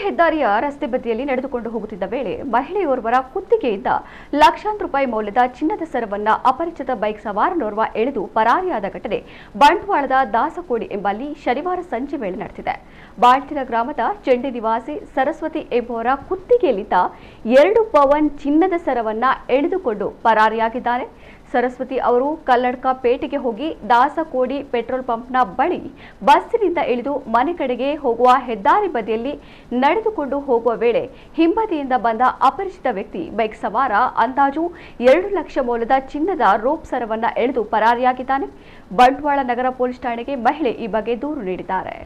ಹೆದ್ದಾರಿಯ ರಸ್ತೆ ಬದಿಯಲ್ಲಿ ನಡೆದುಕೊಂಡು ಹೋಗುತ್ತಿದ್ದ ವೇಳೆ ಮಹಿಳೆಯೋರ್ವರ ಕುತ್ತಿಗೆಯಿಂದ ಲಕ್ಷಾಂತರ ರೂಪಾಯಿ ಮೌಲ್ಯದ ಚಿನ್ನದ ಸರವನ್ನ ಅಪರಿಚಿತ ಬೈಕ್ ಸವಾರನೋರ್ವ ಎಳೆದು ಪರಾರಿಯಾದ ಘಟನೆ ಬಂಟ್ವಾಳದ ದಾಸಕೋಡಿ ಎಂಬಲ್ಲಿ ಶನಿವಾರ ಸಂಜೆ ವೇಳೆ ನಡೆದಿದೆ. ಬಾಳ್ತಿರ ಗ್ರಾಮದ ಚೆಂಡಿ ನಿವಾಸಿ ಸರಸ್ವತಿ ಎಂಬುವರ ಕುತ್ತಿಗೆಯಲ್ಲಿದ್ದ 2 ಪವನ್ ಚಿನ್ನದ ಸರವನ್ನ ಎಳೆದುಕೊಂಡು ಪರಾರಿಯಾಗಿದ್ದಾರೆ. ಸರಸ್ವತಿ ಅವರು ಕಲ್ಲಡ್ಕ ಪೇಟೆಗೆ ಹೋಗಿ ದಾಸಕೋಡಿ ಪೆಟ್ರೋಲ್ ಪಂಪ್ನ ಬಳಿ ಬಸ್ಸಿನಿಂದ ಇಳಿದು ಮನೆ ಕಡೆಗೆ ಹೋಗುವ ಹೆದ್ದಾರಿ ಬದಿಯಲ್ಲಿ ನಡೆದುಕೊಂಡು ಹೋಗುವ ವೇಳೆ ಹಿಂಬದಿಯಿಂದ ಬಂದ ಅಪರಿಚಿತ ವ್ಯಕ್ತಿ ಬೈಕ್ ಸವಾರ ಅಂದಾಜು 2 ಲಕ್ಷ ಮೌಲ್ಯದ ಚಿನ್ನದ ರೋಪ್ ಸರವನ್ನ ಎಳೆದು ಪರಾರಿಯಾಗಿದ್ದಾನೆ. ಬಂಟ್ವಾಳ ನಗರ ಪೊಲೀಸ್ ಠಾಣೆಗೆ ಮಹಿಳೆ ಈ ಬಗ್ಗೆ ದೂರು ನೀಡಿದ್ದಾರೆ.